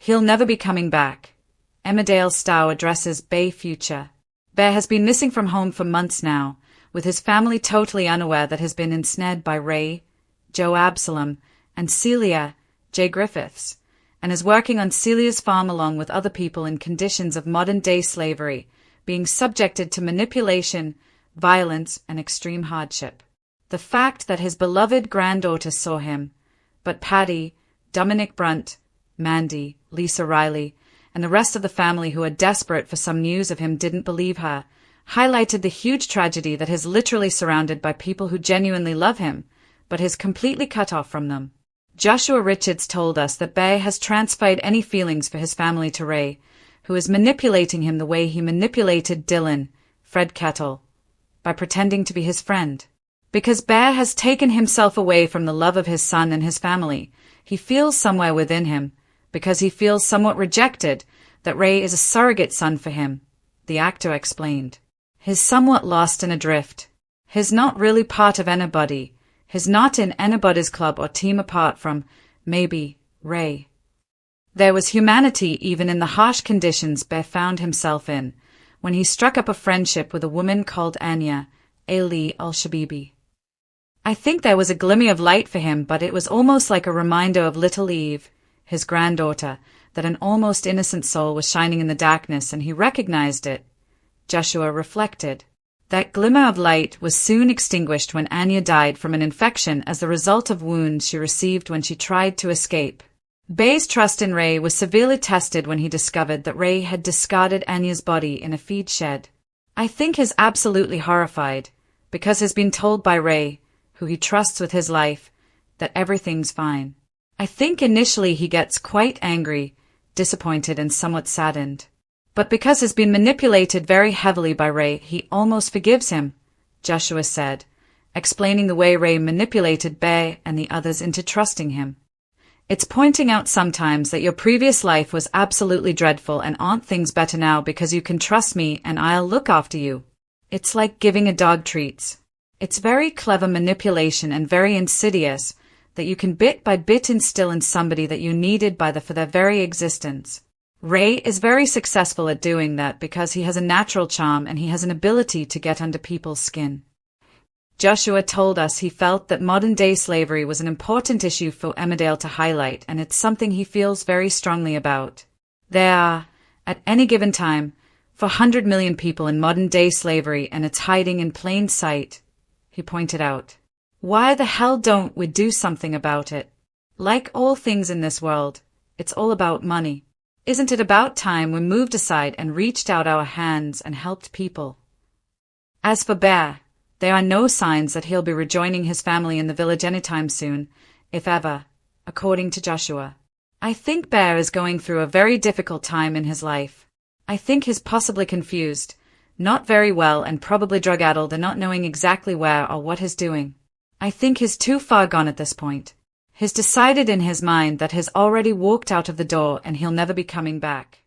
He'll never be coming back. Emmerdale Stow addresses Bay future. Bear has been missing from home for months now, with his family totally unaware that has been ensnared by Ray, Joe Absalom, and Celia, J. Griffiths, and is working on Celia's farm along with other people in conditions of modern-day slavery, being subjected to manipulation, violence, and extreme hardship. The fact that his beloved granddaughter saw him, but Paddy, Dominic Brunt, Mandy, Lisa Riley, and the rest of the family who are desperate for some news of him didn't believe her, highlighted the huge tragedy that is literally surrounded by people who genuinely love him, but is completely cut off from them. Joshua Richards told us that Bear has transferred any feelings for his family to Ray, who is manipulating him the way he manipulated Dylan, Fred Kettle, by pretending to be his friend. Because Bear has taken himself away from the love of his son and his family, he feels somewhere within him, because he feels somewhat rejected, that Ray is a surrogate son for him, the actor explained. He's somewhat lost and adrift. He's not really part of anybody. He's not in anybody's club or team apart from, maybe, Ray. There was humanity even in the harsh conditions Bear found himself in, when he struck up a friendship with a woman called Anya, Ali al-Shabibi. I think there was a glimmer of light for him, but it was almost like a reminder of little Eve, his granddaughter, that an almost innocent soul was shining in the darkness, and he recognized it. Joshua reflected. That glimmer of light was soon extinguished when Anya died from an infection as the result of wounds she received when she tried to escape. Bay's trust in Ray was severely tested when he discovered that Ray had discarded Anya's body in a feed shed. I think he's absolutely horrified, because he's been told by Ray, who he trusts with his life, that everything's fine. I think initially he gets quite angry, disappointed, and somewhat saddened. But because he's been manipulated very heavily by Ray, he almost forgives him, Joshua said, explaining the way Ray manipulated Bear and the others into trusting him. It's pointing out sometimes that your previous life was absolutely dreadful, and aren't things better now because you can trust me and I'll look after you. It's like giving a dog treats. It's very clever manipulation and very insidious, that you can bit by bit instill in somebody that you needed for their very existence. Ray is very successful at doing that because he has a natural charm and he has an ability to get under people's skin. Joshua told us he felt that modern-day slavery was an important issue for Emmerdale to highlight, and it's something he feels very strongly about. There are, at any given time, 400 million people in modern-day slavery, and it's hiding in plain sight, he pointed out. Why the hell don't we do something about it? Like all things in this world, it's all about money. Isn't it about time we moved aside and reached out our hands and helped people? As for Bear, there are no signs that he'll be rejoining his family in the village anytime soon, if ever, according to Joshua. I think Bear is going through a very difficult time in his life. I think he's possibly confused, not very well, and probably drug-addled and not knowing exactly where or what he's doing. I think he's too far gone at this point. He's decided in his mind that he's already walked out of the door and he'll never be coming back.